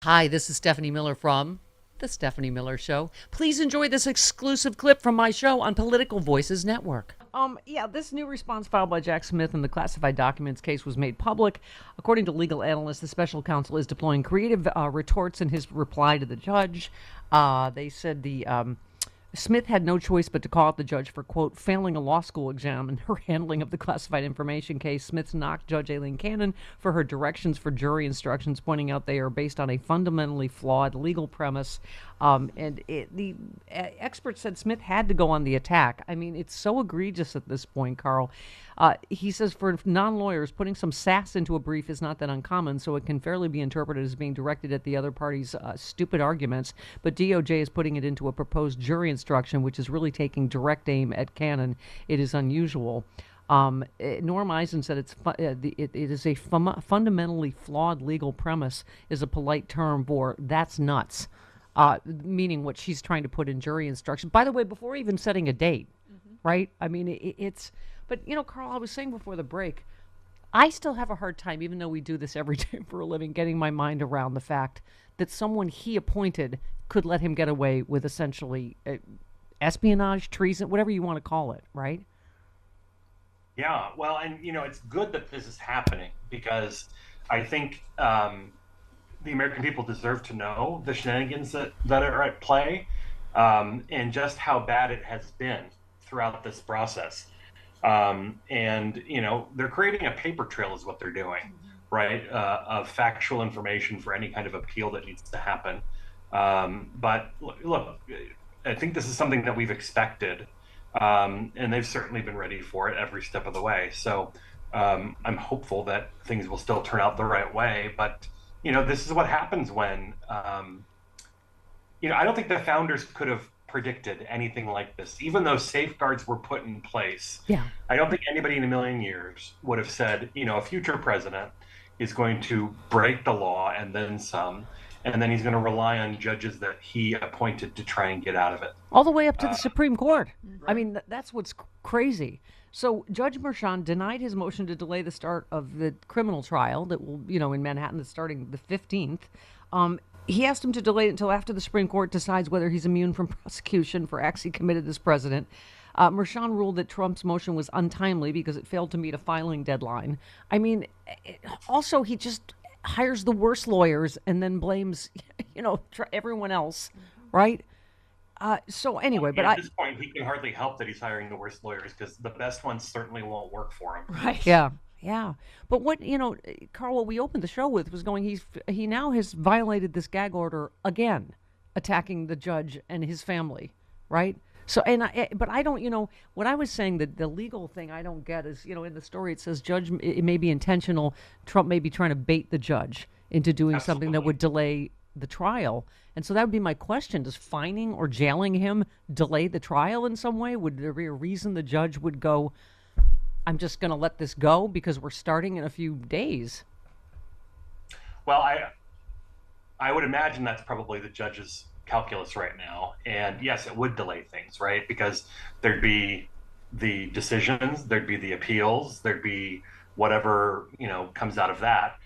Hi, this is Stephanie Miller from The Stephanie Miller Show. Please enjoy this exclusive clip from my show on Political Voices Network. This new response filed by Jack Smith in the classified documents case was made public. According to legal analysts, the special counsel is deploying creative retorts in his reply to the judge. They said the Smith had no choice but to call out the judge for, quote, failing a law school exam in her handling of the classified information case. Smith knocked Judge Aileen Cannon for her directions for jury instructions, pointing out they are based on a fundamentally flawed legal premise. The expert said Smith had to go on the attack. I mean, it's so egregious at this point, Carl. He says for non-lawyers, putting some sass into a brief is not that uncommon, so it can fairly be interpreted as being directed at the other party's stupid arguments. But DOJ is putting it into a proposed jury instruction, which is really taking direct aim at Cannon. It is unusual. Norm Eisen said it is a fundamentally flawed legal premise is a polite term for that's nuts, meaning what she's trying to put in jury instruction. By the way, before even setting a date, right? I mean, it's. But, Carl, I was saying before the break, I still have a hard time, even though we do this every day for a living, getting my mind around the fact that someone he appointed could let him get away with essentially espionage, treason, whatever you want to call it, right? Yeah, well, and it's good that this is happening because I think the American people deserve to know the shenanigans that are at play, and just how bad it has been throughout this process. And they're creating a paper trail is what they're doing, right? Of factual information for any kind of appeal that needs to happen. But look, I think this is something that we've expected, and they've certainly been ready for it every step of the way. So I'm hopeful that things will still turn out the right way. But this is what happens when I don't think the founders could have predicted anything like this, even though safeguards were put in place. Yeah. I don't think anybody in a million years would have said, a future president is going to break the law and then some, and then he's going to rely on judges that he appointed to try and get out of it. All the way up to the Supreme Court. I mean, that's what's crazy. So Judge Merchan denied his motion to delay the start of the criminal trial that will, in Manhattan, that's starting the 15th. He asked him to delay it until after the Supreme Court decides whether he's immune from prosecution for acts he committed as president. Merchan ruled that Trump's motion was untimely because it failed to meet a filing deadline. I mean, also, he just hires the worst lawyers and then blames, everyone else, right? So anyway, but At this point, he can hardly help that he's hiring the worst lawyers because the best ones certainly won't work for him. Right. Yeah. Yeah. But what, Carl, what we opened the show with was he now has violated this gag order again, attacking the judge and his family, right? So, but I don't, what I was saying, that the legal thing I don't get is, in the story it says judge, it may be intentional. Trump may be trying to bait the judge into doing something that would delay the trial. And so that would be my question. Does fining or jailing him delay the trial in some way? Would there be a reason the judge would go, I'm just going to let this go because we're starting in a few days? Well, I would imagine that's probably the judge's calculus right now. And yes, it would delay things, right? Because there'd be the decisions, there'd be the appeals, there'd be whatever, comes out of that.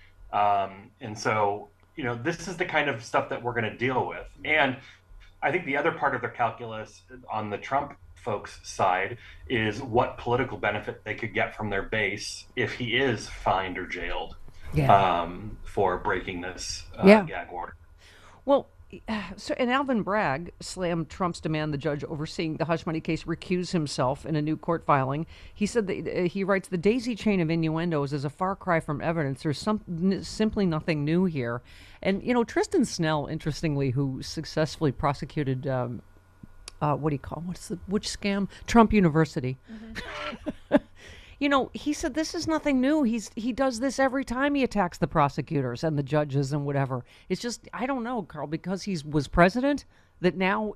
And so, this is the kind of stuff that we're going to deal with. And I think the other part of their calculus on the Trump folks' side is what political benefit they could get from their base if he is fined or jailed, Yeah. for breaking this Yeah. gag order. Well, and Alvin Bragg slammed Trump's demand the judge overseeing the hush money case recuse himself in a new court filing. He said that he writes the daisy chain of innuendos is a far cry from evidence. There's simply nothing new here. And Tristan Snell, interestingly, who successfully prosecuted what do you call which scam? Trump University. He said this is nothing new. He does this every time he attacks the prosecutors and the judges and whatever. It's just, I don't know, Carl, because he was president, that now,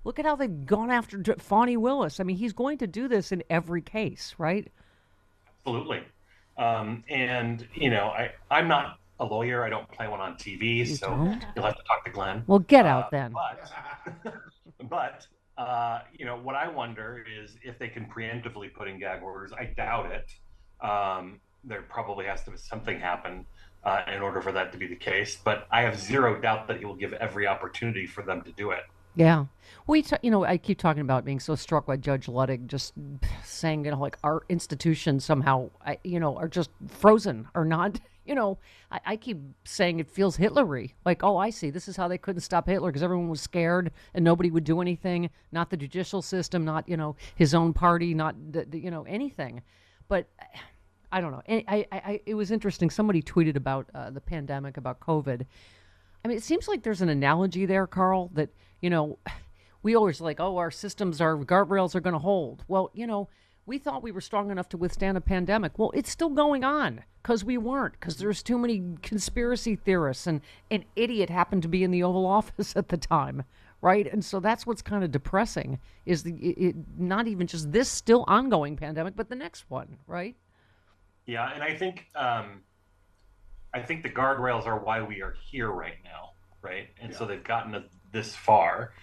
look at how they've gone after Fani Willis. I mean, he's going to do this in every case, right? Absolutely. And I'm not a lawyer. I don't play one on TV, so don't? you'll have to talk to Glenn. Well, get out then. But what I wonder is if they can preemptively put in gag orders. I doubt it. there probably has to be something happen in order for that to be the case. But I have zero doubt that he will give every opportunity for them to do it. Yeah. I keep talking about being so struck by Judge Ludwig just saying, like our institutions somehow, are just frozen or not. I keep saying it feels Hitlery. Like, oh, I see. This is how they couldn't stop Hitler because everyone was scared and nobody would do anything. Not the judicial system, not, his own party, not, anything. But I don't know. It was interesting. Somebody tweeted about the pandemic, about COVID. I mean, it seems like there's an analogy there, Carl, that, we always like, oh, our systems, our guardrails are going to hold. Well, we thought we were strong enough to withstand a pandemic. Well, it's still going on because we weren't, because there's too many conspiracy theorists, and an idiot happened to be in the Oval Office at the time, right? And so that's what's kind of depressing, is not even just this still ongoing pandemic, but the next one, right? Yeah, and I think the guardrails are why we are here right now, right? And so they've gotten us this far.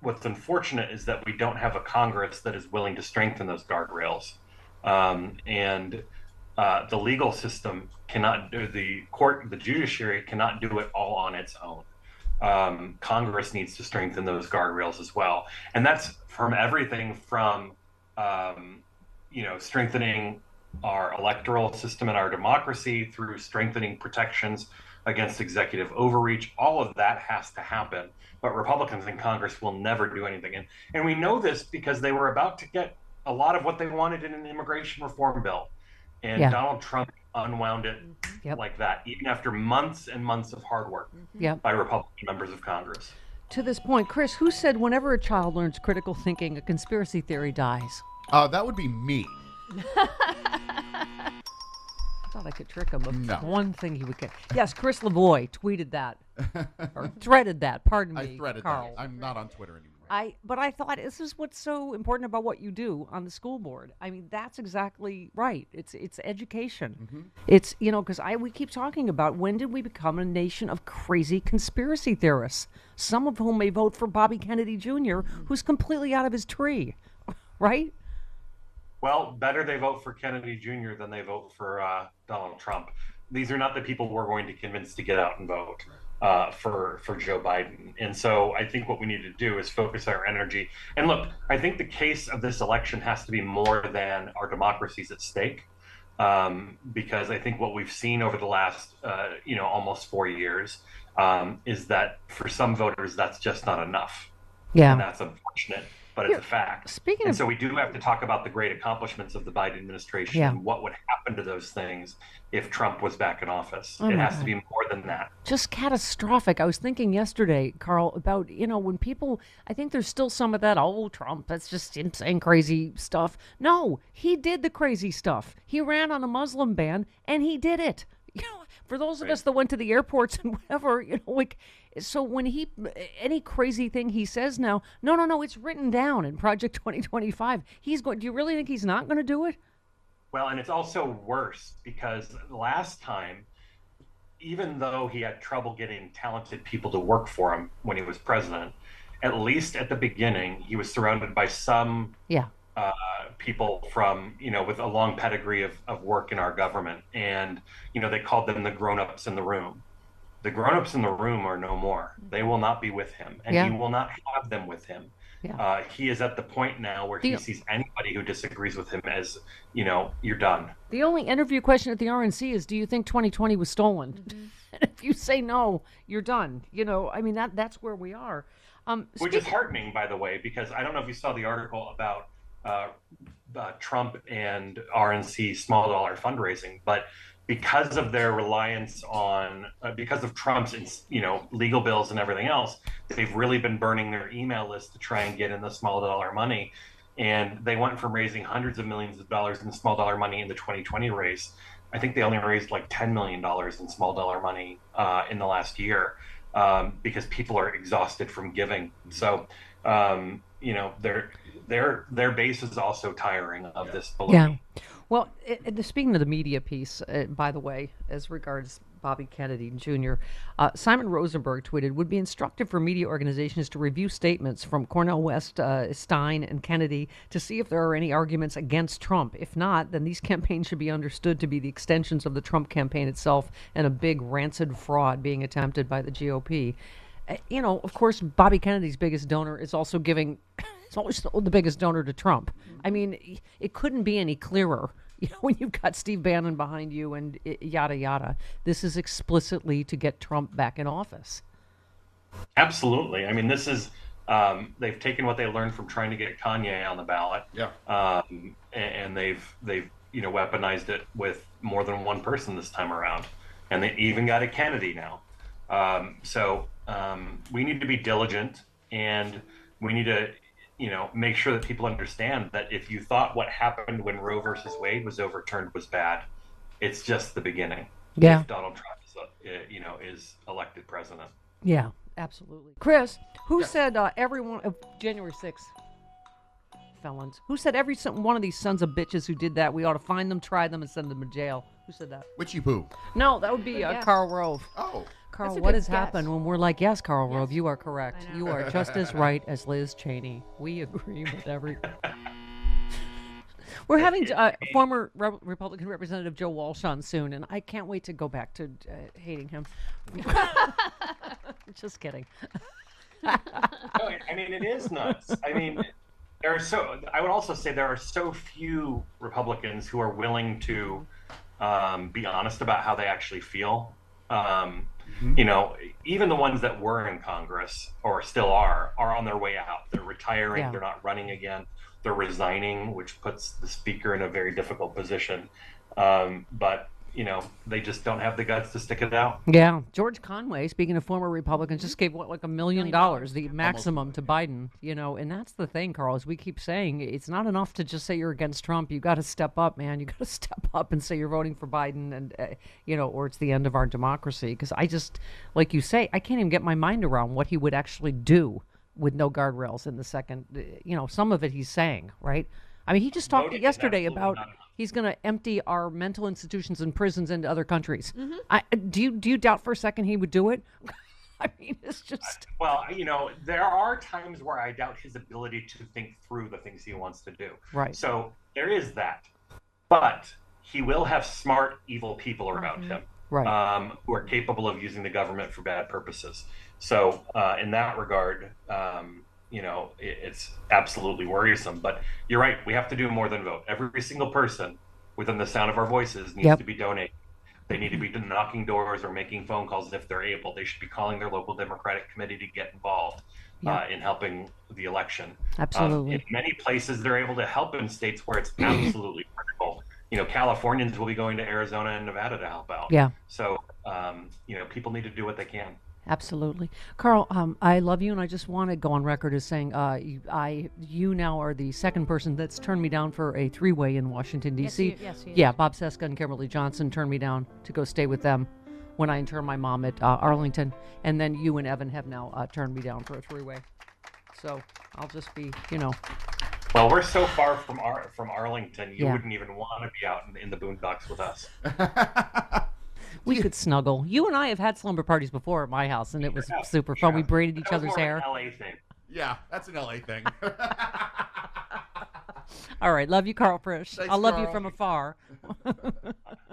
What's unfortunate is that we don't have a Congress that is willing to strengthen those guardrails, and the legal system cannot do, the judiciary cannot do it all on its own. Congress needs to strengthen those guardrails as well, and that's from everything from strengthening our electoral system and our democracy through strengthening protections against executive overreach. All of that has to happen, but Republicans in Congress will never do anything. And we know this because they were about to get a lot of what they wanted in an immigration reform bill. And Donald Trump unwound it like that, even after months and months of hard work by Republican members of Congress. To this point, Chris, who said whenever a child learns critical thinking, a conspiracy theory dies? That would be me. I thought I could trick him with one thing he would get. Yes, Chris Lavoie tweeted that. Or threaded that, pardon me, I threaded Carl. that. I'm not on Twitter anymore. But I thought this is what's so important about what you do on the school board. I mean, that's exactly right. It's education. Mm-hmm. It's, because we keep talking about when did we become a nation of crazy conspiracy theorists, some of whom may vote for Bobby Kennedy Jr., who's completely out of his tree, right? Well, better they vote for Kennedy Jr. than they vote for Donald Trump. These are not the people we're going to convince to get out and vote for Joe Biden. And so I think what we need to do is focus our energy. And look, I think the case of this election has to be more than our democracy's at stake, because I think what we've seen over the last, almost 4 years is that for some voters, that's just not enough. Yeah. And that's unfortunate. But it's a fact. So we do have to talk about the great accomplishments of the Biden administration and what would happen to those things if Trump was back in office. It has to be more than that. Just catastrophic. I was thinking yesterday, Carl, about, when people, I think there's still some of that, oh, Trump, that's just insane, crazy stuff. No, he did the crazy stuff. He ran on a Muslim ban and he did it. For those of us that went to the airports and whatever, so when any crazy thing he says now, no, it's written down in Project 2025. He's going. Do you really think he's not going to do it? Well, and it's also worse because last time, even though he had trouble getting talented people to work for him when he was president, at least at the beginning, he was surrounded by some people from, with a long pedigree of work in our government. And, they called them the grown-ups in the room. The grown-ups in the room are no more. They will not be with him, and he will not have them with him. Yeah. He is at the point now where he sees anybody who disagrees with him as, you're done. The only interview question at the RNC is, do you think 2020 was stolen? Mm-hmm. If you say no, you're done. That's where we are. Which is heartening, by the way, because I don't know if you saw the article about Trump and RNC small dollar fundraising, but because of their reliance on, because of Trump's, legal bills and everything else, they've really been burning their email list to try and get in the small dollar money. And they went from raising hundreds of millions of dollars in small dollar money in the 2020 race. I think they only raised like $10 million in small dollar money in the last year because people are exhausted from giving. So, their base is also tiring of this baloney. Yeah. Well, speaking of the media piece, by the way, as regards Bobby Kennedy Jr. Simon Rosenberg tweeted, would be instructive for media organizations to review statements from Cornel West, Stein, and Kennedy to see if there are any arguments against Trump. If not, then these campaigns should be understood to be the extensions of the Trump campaign itself and a big rancid fraud being attempted by the GOP. Of course, Bobby Kennedy's biggest donor is also giving, it's always the biggest donor to Trump. I mean, it couldn't be any clearer. When you've got Steve Bannon behind you and yada, yada, this is explicitly to get Trump back in office. Absolutely. I mean, this is, they've taken what they learned from trying to get Kanye on the ballot. Yeah. And they've weaponized it with more than one person this time around. And they even got a Kennedy now. So we need to be diligent, and we need to, make sure that people understand that if you thought what happened when Roe versus Wade was overturned was bad, it's just the beginning. Yeah. If Donald Trump is elected president. Yeah, absolutely. Chris, who said everyone January 6th felons? Who said every one of these sons of bitches who did that, we ought to find them, try them, and send them to jail? Who said that? Witchy poo. No, that would be Karl Rove. Oh. Carl, That's a what good has guess. happened when we're like, yes, Karl Rove, you are correct. I know. You are just as right as Liz Cheney. We agree with everything. We're having former Republican Representative Joe Walsh on soon, and I can't wait to go back to hating him. Just kidding. No, I mean, it is nuts. I mean, I would also say there are so few Republicans who are willing to be honest about how they actually feel. Even the ones that were in Congress or still are on their way out. They're retiring. Yeah. They're not running again. They're resigning, which puts the speaker in a very difficult position. But they just don't have the guts to stick it out. Yeah. George Conway, speaking of former Republicans, just gave like $1 million, the maximum to Biden, and that's the thing, Carl, as we keep saying, it's not enough to just say you're against Trump. You got to step up, man. You got to step up and say you're voting for Biden and, or it's the end of our democracy. Because I just, like you say, I can't even get my mind around what he would actually do with no guardrails in the second, some of it he's saying, right? I mean, he just talked Voting is yesterday absolutely about not enough. he's going to empty our mental institutions and prisons into other countries. Do you doubt for a second he would do it? I mean, it's just... Well, there are times where I doubt his ability to think through the things he wants to do. Right. So there is that. But he will have smart, evil people around him. Right. Who are capable of using the government for bad purposes. So in that regard, it's absolutely worrisome. But you're right. We have to do more than vote. Every single person within the sound of our voices needs to be donating. They need to be knocking doors or making phone calls if they're able. They should be calling their local Democratic committee to get involved in helping the election. Absolutely. In many places, they're able to help in states where it's absolutely critical. Californians will be going to Arizona and Nevada to help out. Yeah. So, people need to do what they can. Absolutely. Carl, I love you, and I just want to go on record as saying you now are the second person that's turned me down for a three-way in Washington, D.C. Yes, you Yeah, Bob Seska and Kimberly Johnson turned me down to go stay with them when I interned my mom at Arlington, and then you and Evan have now turned me down for a three-way. So I'll just be, Well, we're so far from Arlington, you wouldn't even want to be out in the boondocks with us. We could snuggle. You and I have had slumber parties before at my house, and it was super fun. We braided each That was other's more hair. of an LA thing. Yeah, that's an LA thing. All right. Love you, Carl Frisch. Thanks, I'll love you Carl. from afar.